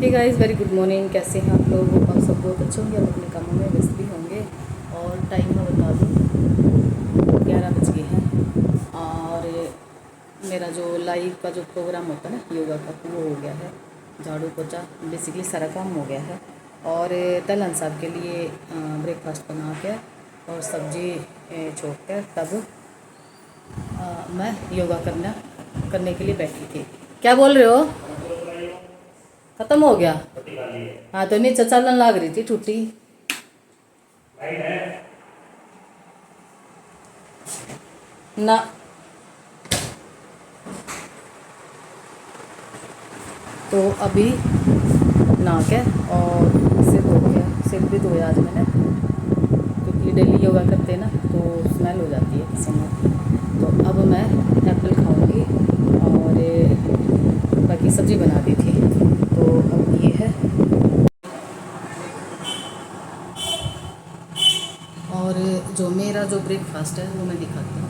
हे guys, very good morning. कैसे हैं आप लोग? आप सब बहुत अच्छे होंगे, आप अपने कामों में व्यस्त भी होंगे। और टाइम मैं बता दूँ, 11 बज गए हैं। और मेरा जो लाइव का जो प्रोग्राम होता है ना योगा का, वो हो गया है। झाड़ू पोछा बेसिकली सारा काम हो गया है। और तलन साहब के लिए ब्रेकफास्ट बना के और सब्जी छोड़ कर तब मैं योगा करने के लिए बैठी थी। क्या बोल रहे हो? खत्म हो गया? हाँ, तो नीचे चलन लाग रही थी टूटी ना। तो अभी नहा के और सिर धो गया, सिर भी धोया आज मैंने, क्योंकि डेली योगा करते हैं ना तो स्मेल हो जाती है पसीने। तो अब मैं एप्पल खाऊंगी और बाकी सब्ज़ी बना दी थी। तो अब ये है। और जो मेरा जो ब्रेकफास्ट है वो मैं दिखाती हूँ।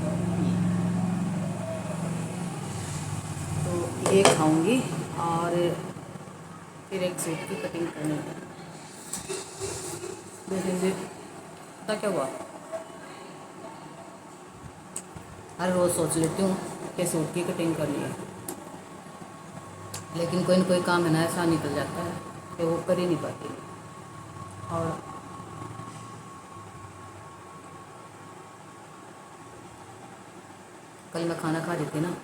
तो ये खाऊंगी और फिर एक सूट की कटिंग करनी है। देखेंगे पता क्या हुआ। हर रोज़ सोच लेती हूँ कि सूट की कटिंग करनी है, लेकिन कोई ना कोई काम है ना ऐसा निकल जाता है कि वो कर ही नहीं पाती। और कल मैं खाना खा रही थी ना,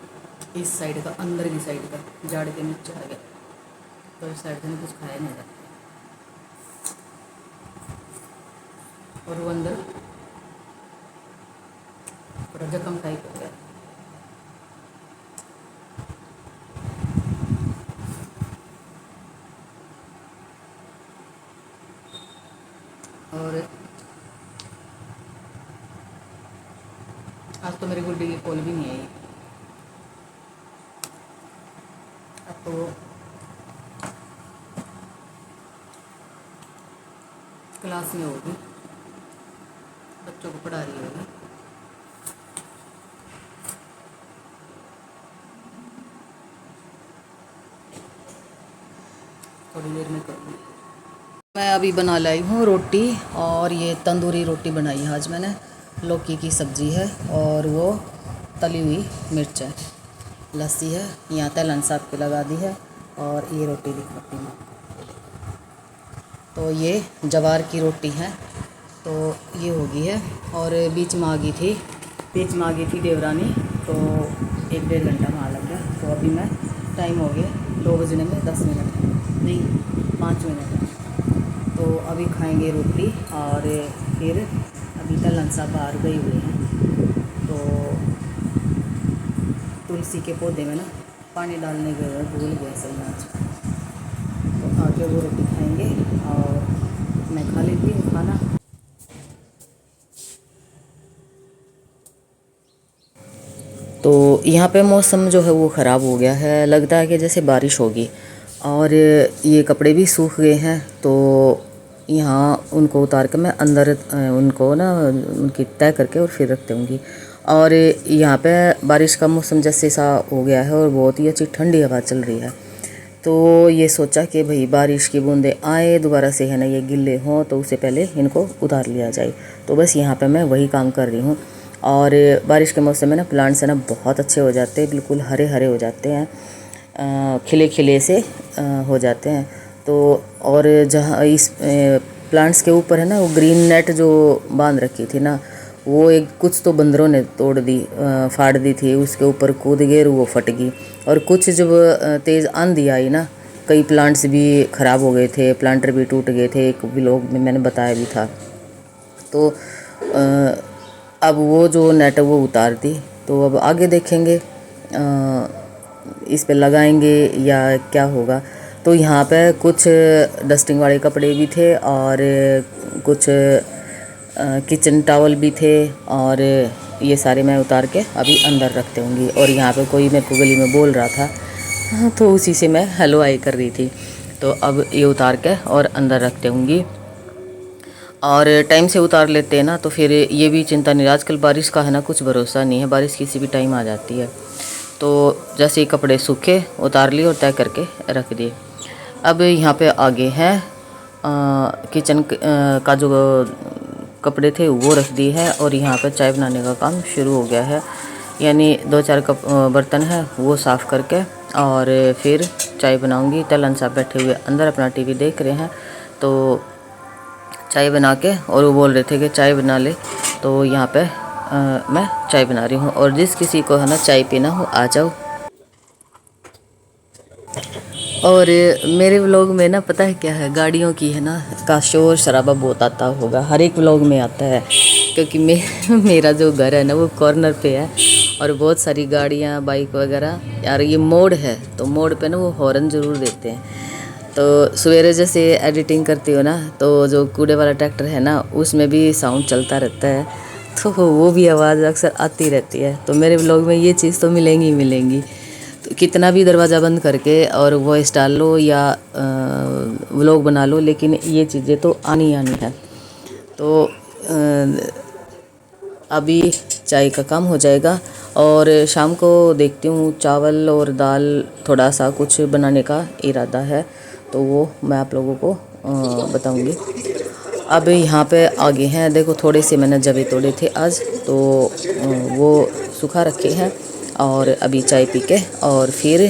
इस साइड का, अंदर की साइड का झाड़ के नीचे आ गया, तो इस साइड से नहीं कुछ खाया नहीं जाता। और वो अंदर थोड़ा जख्म टाइप हो गया। और आज तो मेरी गुड्डी की कॉल भी नहीं आई। अब तो क्लास में होगी, बच्चों को पढ़ा रही होगी। थोड़ी देर में करूँगी। मैं अभी बना लाई हूँ रोटी, और ये तंदूरी रोटी बनाई है आज मैंने। लौकी की सब्ज़ी है और वो तली हुई मिर्च है, लस्सी है, यहाँ तलन साहब के लगा दी है। और ये रोटी दिखाती हूँ। तो ये जवार की रोटी है, तो ये होगी है। और बीच में आ गई थी देवरानी, तो 1-1.5 घंटा वहाँ लग गया। तो अभी मैं टाइम हो गया 2 बजने में 10 मिनट नहीं 5 मिनट है। तो अभी खाएंगे रोटी। और फिर अभी तलन साहब बाहर गए हुए हैं, तो तुलसी के पौधे में ना पानी डालने गए, भूल गए सही आज। तो आके वो रोटी खाएंगे और मैं खा लेती हूँ खाना। तो यहाँ पे मौसम जो है वो ख़राब हो गया है, लगता है कि जैसे बारिश होगी। और ये कपड़े भी सूख गए हैं, तो यहाँ उनको उतार कर मैं अंदर उनको ना उनकी तय करके और फिर रख दूँगी। और यहाँ पे बारिश का मौसम जैसे सा हो गया है और बहुत ही अच्छी ठंडी हवा चल रही है। तो ये सोचा कि भाई बारिश की बूंदें आए दोबारा से, है ना, ये गिल्ले हों तो उससे पहले इनको उतार लिया जाए। तो बस यहाँ पे मैं वही काम कर रही हूँ। और बारिश के मौसम में ना प्लांट्स है ना बहुत अच्छे हो जाते हैं, बिल्कुल हरे हरे हो जाते हैं, खिले खिले से हो जाते हैं। तो और जहाँ इस प्लांट्स के ऊपर है ना वो ग्रीन नेट जो बांध रखी थी ना, वो एक कुछ तो बंदरों ने तोड़ दी, फाड़ दी थी, उसके ऊपर कूद गए और वो फट गई। और कुछ जब तेज़ आंधी आई ना, कई प्लांट्स भी ख़राब हो गए थे, प्लांटर भी टूट गए थे, एक व्लॉग में मैंने बताया भी था। तो अब वो जो नेट है वो उतार दी, तो अब आगे देखेंगे इस पे लगाएंगे या क्या होगा। तो यहाँ पे कुछ डस्टिंग वाले कपड़े भी थे और कुछ किचन टॉवल भी थे, और ये सारे मैं उतार के अभी अंदर रख दूँगी। और यहाँ पे कोई मेरे को गली में बोल रहा था, हाँ, तो उसी से मैं हेलो आई कर रही थी। तो अब ये उतार के और अंदर रख दूँगी। और टाइम से उतार लेते हैं ना तो फिर ये भी चिंता नहीं। आजकल बारिश का है ना कुछ भरोसा नहीं है, बारिश किसी भी टाइम आ जाती है। तो जैसे ही कपड़े सूखे उतार लिए और तय करके रख दिए। अब यहाँ पे आगे हैं किचन का जो कपड़े थे वो रख दिए है और यहाँ पर चाय बनाने का काम शुरू हो गया है। यानी 2-4 कप बर्तन है वो साफ़ करके और फिर चाय बनाऊंगी। तलन साहब बैठे हुए अंदर अपना टीवी देख रहे हैं, तो चाय बना के और वो बोल रहे थे कि चाय बना ले, तो यहाँ पे मैं चाय बना रही हूँ। और जिस किसी को है ना चाय पीना हो आ जाओ। और मेरे व्लॉग में ना पता है क्या है, गाड़ियों की है ना का शोर शराबा बहुत आता होगा, हर एक व्लॉग में आता है, क्योंकि मेरा जो घर है ना वो कॉर्नर पे है और बहुत सारी गाड़ियाँ बाइक वगैरह। यार ये मोड़ है तो मोड़ पे ना वो हॉर्न ज़रूर देते हैं। तो सवेरे जैसे एडिटिंग करती हो ना, तो जो कूड़े वाला ट्रैक्टर है ना उसमें भी साउंड चलता रहता है, तो वो भी आवाज़ अक्सर आती रहती है। तो मेरे व्लॉग में ये चीज़ तो मिलेंगी ही मिलेंगी। तो कितना भी दरवाज़ा बंद करके और वॉइस डाल लो या व्लॉग बना लो, लेकिन ये चीज़ें तो आनी है। तो अभी चाय का काम हो जाएगा और शाम को देखती हूँ चावल और दाल थोड़ा सा कुछ बनाने का इरादा है, तो वो मैं आप लोगों को बताऊँगी। अब यहाँ पे आगे हैं, देखो थोड़े से मैंने जवे तोड़े थे आज, तो वो सुखा रखे हैं। और अभी चाय पी के और फिर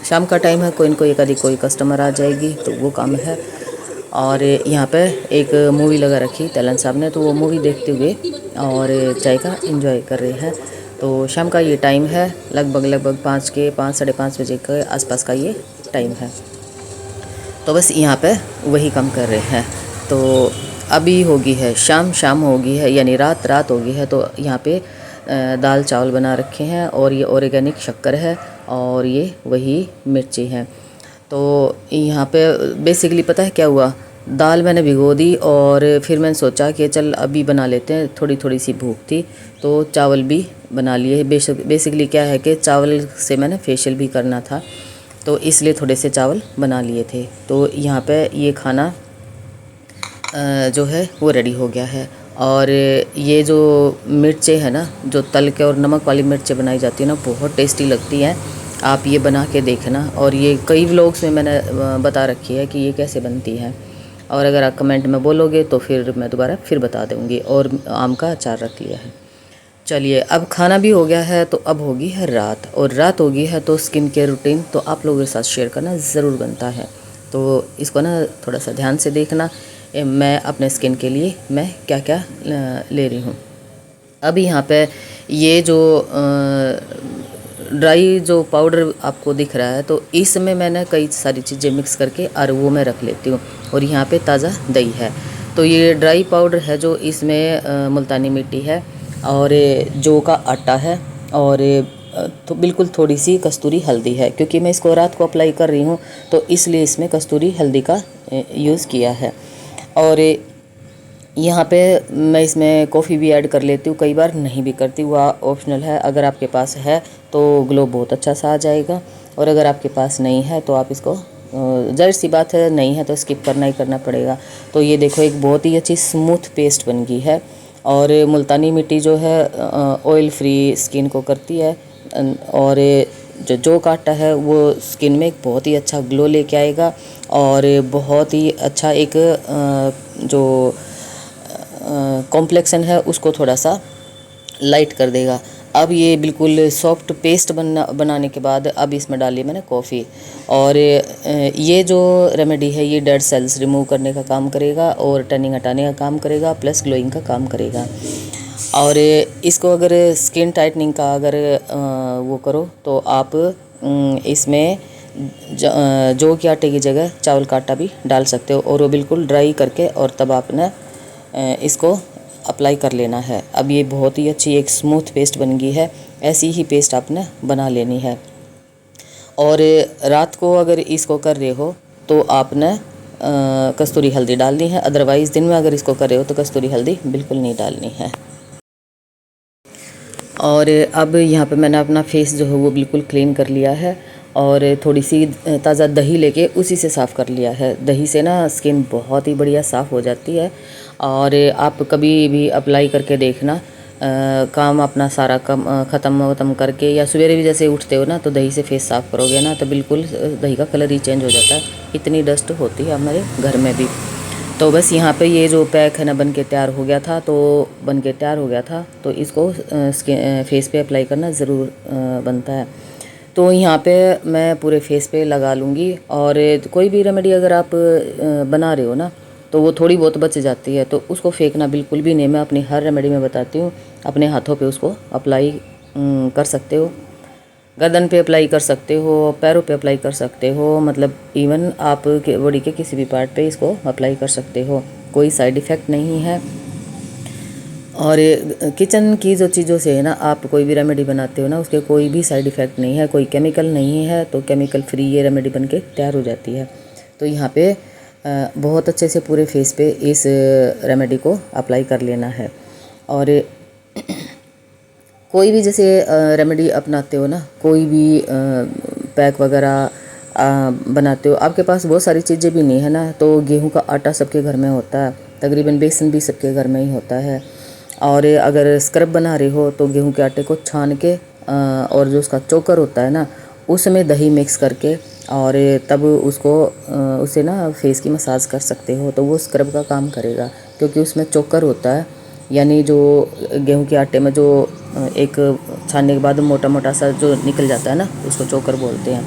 शाम का टाइम है, कोई न कोई कोई कस्टमर आ जाएगी तो वो काम है। और यहाँ पे एक मूवी लगा रखी तलन साहब ने, तो वो मूवी देखते हुए और चाय का एंजॉय कर रहे हैं। तो शाम का ये टाइम है, लगभग 5 साढ़े 5 बजे के आसपास का ये टाइम है। तो बस यहाँ पे वही काम कर रहे हैं। तो अभी होगी है शाम होगी है, यानी रात होगी है। तो यहाँ पे दाल चावल बना रखे हैं और ये ऑर्गेनिक शक्कर है और ये वही मिर्ची है। तो यहाँ पे बेसिकली पता है क्या हुआ, दाल मैंने भिगो दी और फिर मैंने सोचा कि चल अभी बना लेते हैं, थोड़ी सी भूख थी तो चावल भी बना लिए। बेसिकली क्या है कि चावल से मैंने फेशियल भी करना था, तो इसलिए थोड़े से चावल बना लिए थे। तो यहाँ पे ये खाना जो है वो रेडी हो गया है। और ये जो मिर्चें है ना, जो तल के और नमक वाली मिर्चें बनाई जाती है ना, बहुत टेस्टी लगती हैं। आप ये बना के देखना, और ये कई व्लॉग्स में मैंने बता रखी है कि ये कैसे बनती है। और अगर आप कमेंट में बोलोगे तो फिर मैं दोबारा फिर बता दूँगी। और आम का अचार रख लिया है। चलिए अब खाना भी हो गया है, तो अब होगी है रात, और रात होगी है तो स्किन केयर रूटीन तो आप लोगों के साथ शेयर करना ज़रूर बनता है। तो इसको ना थोड़ा सा ध्यान से देखना, मैं अपने स्किन के लिए मैं क्या क्या ले रही हूँ। अब यहाँ पे ये जो ड्राई जो पाउडर आपको दिख रहा है, तो इसमें मैंने कई सारी चीज़ें मिक्स करके और वो मैं रख लेती हूँ। और यहाँ पे ताज़ा दही है। तो ये ड्राई पाउडर है जो इसमें मुल्तानी मिट्टी है और जौ का आटा है और तो बिल्कुल थोड़ी सी कस्तूरी हल्दी है, क्योंकि मैं इसको रात को अप्लाई कर रही हूँ तो इसलिए इसमें कस्तूरी हल्दी का यूज़ किया है। और यहाँ पे मैं इसमें कॉफ़ी भी ऐड कर लेती हूँ, कई बार नहीं भी करती, वह ऑप्शनल है। अगर आपके पास है तो ग्लो बहुत अच्छा सा आ जाएगा, और अगर आपके पास नहीं है तो आप इसको ज़ाहिर सी बात है नहीं है तो स्किप करना ही करना पड़ेगा। तो ये देखो एक बहुत ही अच्छी स्मूथ पेस्ट बन गई है। और मुल्तानी मिट्टी जो है ऑयल फ्री स्किन को करती है, और जो का आटा है वो स्किन में एक बहुत ही अच्छा ग्लो लेके आएगा और बहुत ही अच्छा एक जो कॉम्प्लेक्सन है उसको थोड़ा सा लाइट कर देगा। अब ये बिल्कुल सॉफ्ट पेस्ट बनाने के बाद अब इसमें डाली मैंने कॉफ़ी, और ये जो रेमेडी है ये डेड सेल्स रिमूव करने का काम करेगा और टैनिंग हटाने का काम करेगा, प्लस ग्लोइंग का काम करेगा। और इसको अगर स्किन टाइटनिंग का अगर वो करो तो आप इसमें जौ के आटे की जगह चावल का आटा भी डाल सकते हो, और वो बिल्कुल ड्राई करके और तब आपने इसको अप्लाई कर लेना है। अब ये बहुत ही अच्छी एक स्मूथ पेस्ट बन गई है, ऐसी ही पेस्ट आपने बना लेनी है। और रात को अगर इसको कर रहे हो तो आपने कस्तूरी हल्दी डालनी है, अदरवाइज़ दिन में अगर इसको कर रहे हो तो कस्तूरी हल्दी बिल्कुल नहीं डालनी है। और अब यहाँ पे मैंने अपना फेस जो है वो बिल्कुल क्लीन कर लिया है, और थोड़ी सी ताज़ा दही लेके उसी से साफ़ कर लिया है। दही से ना स्किन बहुत ही बढ़िया साफ़ हो जाती है। और आप कभी भी अप्लाई करके देखना, काम अपना सारा कम ख़त्म करके, या सवेरे भी जैसे उठते हो ना तो दही से फेस साफ़ करोगे ना तो बिल्कुल दही का कलर ही चेंज हो जाता है। इतनी डस्ट होती है हमारे घर में भी। तो बस यहाँ पे ये जो पैक है ना बन के तैयार हो गया था, तो इसको फेस पे अप्लाई करना ज़रूर बनता है। तो यहाँ पे मैं पूरे फेस पे लगा लूँगी। और कोई भी रेमेडी अगर आप बना रहे हो ना तो वो थोड़ी बहुत बच जाती है, तो उसको फेंकना बिल्कुल भी नहीं। मैं अपनी हर रेमेडी में बताती हूँ, अपने हाथों पे उसको अप्लाई कर सकते हो, गर्दन पे अप्लाई कर सकते हो, पैरों पे अप्लाई कर सकते हो, मतलब इवन आप के बॉडी के किसी भी पार्ट पे इसको अप्लाई कर सकते हो, कोई साइड इफ़ेक्ट नहीं है। और किचन की जो चीज़ों से है ना आप कोई भी रेमेडी बनाते हो ना उसके कोई भी साइड इफ़ेक्ट नहीं है, कोई केमिकल नहीं है, तो केमिकल फ्री ये रेमेडी बन के तैयार हो जाती है। तो यहाँ पे बहुत अच्छे से पूरे फेस पे इस रेमेडी को अप्लाई कर लेना है। और कोई भी जैसे रेमेडी अपनाते हो ना, कोई भी पैक वगैरह बनाते हो, आपके पास बहुत सारी चीज़ें भी नहीं है ना, तो गेहूं का आटा सबके घर में होता है, तकरीबन बेसन भी सबके घर में ही होता है। और अगर स्क्रब बना रहे हो तो गेहूं के आटे को छान के और जो उसका चोकर होता है ना उसमें दही मिक्स करके और तब उसको उसे ना फेस की मसाज कर सकते हो, तो वो स्क्रब का काम करेगा, क्योंकि उसमें चोकर होता है, यानी जो गेहूं के आटे में जो एक छानने के बाद मोटा मोटा सा जो निकल जाता है ना उसको चोकर बोलते हैं,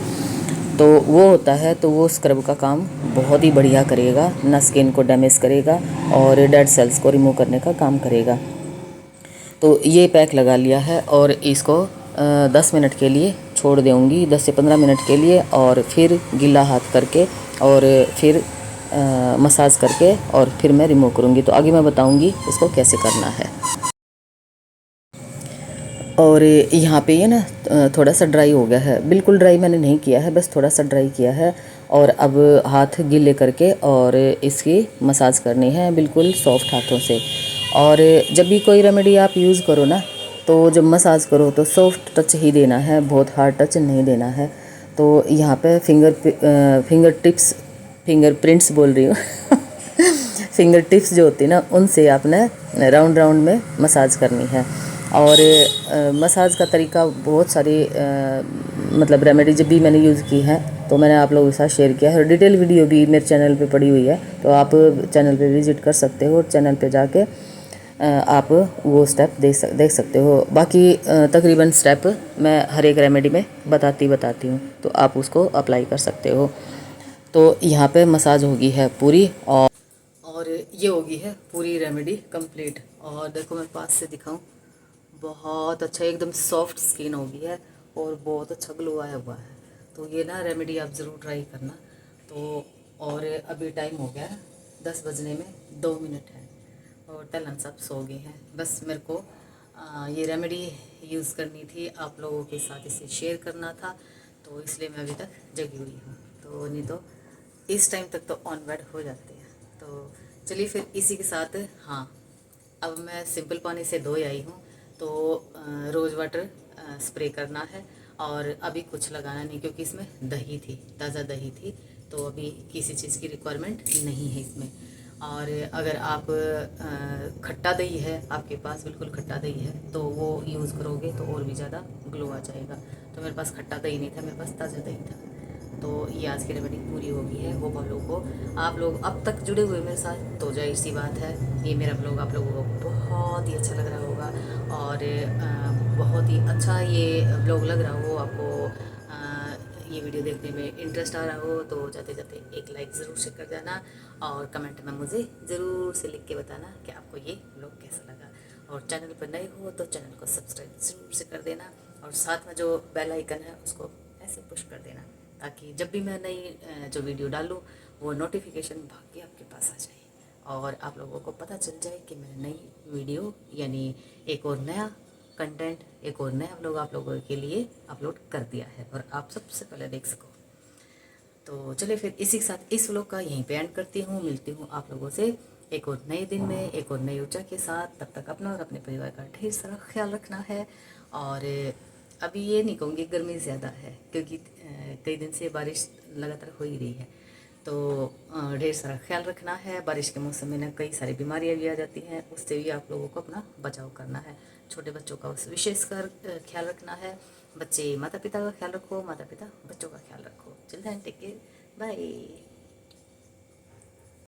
तो वो होता है। तो वो स्क्रब का काम बहुत ही बढ़िया करेगा, ना स्किन को डैमेज करेगा और डेड सेल्स को रिमूव करने का काम करेगा। तो ये पैक लगा लिया है और इसको 10 मिनट के लिए छोड़ दूँगी, 10 से 15 मिनट के लिए, और फिर गीला हाथ करके और फिर मसाज करके और फिर मैं रिमूव करूँगी। तो आगे मैं बताऊँगी इसको कैसे करना है। और यहाँ पे ये ना थोड़ा सा ड्राई हो गया है, बिल्कुल ड्राई मैंने नहीं किया है, बस थोड़ा सा ड्राई किया है। और अब हाथ गीले करके और इसकी मसाज करनी है बिल्कुल सॉफ्ट हाथों से। और जब भी कोई रेमेडी आप यूज़ करो ना तो जब मसाज करो तो सॉफ्ट टच ही देना है, बहुत हार्ड टच नहीं देना है। तो यहाँ पे फिंगर प्रिंट्स बोल रही हूँ फिंगर टिप्स जो होती है ना उनसे आपने राउंड राउंड में मसाज करनी है। और मसाज का तरीका बहुत सारी मतलब रेमेडी जब भी मैंने यूज़ की है तो मैंने आप लोगों के साथ शेयर किया है, और डिटेल वीडियो भी मेरे चैनल पे पड़ी हुई है, तो आप चैनल पे विज़िट कर सकते हो और चैनल पे जाके आप वो स्टेप देख सकते हो। बाकी तकरीबन स्टेप मैं हर एक रेमेडी में बताती हूँ, तो आप उसको अप्लाई कर सकते हो। तो यहाँ पे मसाज होगी है पूरी, और ये होगी है पूरी रेमेडी कंप्लीट। और देखो मैं पास से दिखाऊं, बहुत अच्छा एकदम सॉफ्ट स्किन होगी है और बहुत अच्छा ग्लो आया हुआ है। तो ये ना रेमेडी आप ज़रूर ट्राई करना। तो और अभी टाइम हो गया है 10 बजने में 2 मिनट है और टलन सब सो गए हैं। बस मेरे को ये रेमेडी यूज़ करनी थी, आप लोगों के साथ इसे शेयर करना था, तो इसलिए मैं अभी तक जगी हुई हूँ। तो नहीं तो इस टाइम तक तो ऑन बेड हो जाते हैं। तो चलिए फिर इसी के साथ, हाँ, अब मैं सिंपल पानी से धोई आई हूँ, तो रोज़ वाटर स्प्रे करना है। और अभी कुछ लगाना नहीं क्योंकि इसमें दही थी, ताज़ा दही थी, तो अभी किसी चीज़ की रिक्वायरमेंट नहीं है इसमें। और अगर आप खट्टा दही है आपके पास, बिल्कुल खट्टा दही है, तो वो यूज़ करोगे तो और भी ज़्यादा ग्लो आ जाएगा। तो मेरे पास खट्टा दही नहीं था, मेरे पास ताज़ा दही था। तो ये आज की रेमेडी पूरी हो गई है। होप आप लोग अब तक जुड़े हुए मेरे साथ, तो जाहिर सी बात है ये मेरा ब्लॉग आप लोगों को बहुत ही अच्छा लग रहा होगा, और बहुत ही अच्छा ये ब्लॉग लग रहा हो आपको, ये वीडियो देखने में इंटरेस्ट आ रहा हो, तो जाते जाते एक लाइक ज़रूर से कर देना और कमेंट में मुझे ज़रूर से लिख के बताना कि आपको ये ब्लॉग कैसा लगा। और चैनल पर नए हो तो चैनल को सब्सक्राइब ज़रूर से कर देना, और साथ में जो बेल आइकन है उसको ऐसे पुश कर देना, ताकि जब भी मैं नई जो वीडियो डालूँ वो नोटिफिकेशन भाग के आपके पास आ जाए और आप लोगों को पता चल जाए कि मैंने नई वीडियो यानी एक और नया कंटेंट, एक और नया व्लॉग आप लोगों के लिए अपलोड कर दिया है और आप सबसे पहले देख सको। तो चलिए फिर इसी के साथ इस व्लॉग का यहीं पे एंड करती हूँ। मिलती हूँ आप लोगों से एक और नए दिन में एक और नई ऊर्जा के साथ। तब तक अपना और अपने परिवार का ढेर सारा ख्याल रखना है। और अभी ये नहीं कहूँगी गर्मी ज़्यादा है, क्योंकि कई दिन से बारिश लगातार हो ही रही है, तो ढेर सारा ख्याल रखना है। बारिश के मौसम में ना कई सारी बीमारियाँ भी आ जाती हैं, उससे भी आप लोगों को अपना बचाव करना है। छोटे बच्चों का विशेषकर ख्याल रखना है। बच्चे माता पिता का ख्याल रखो, माता पिता बच्चों का ख्याल रखो। Children take care, bye.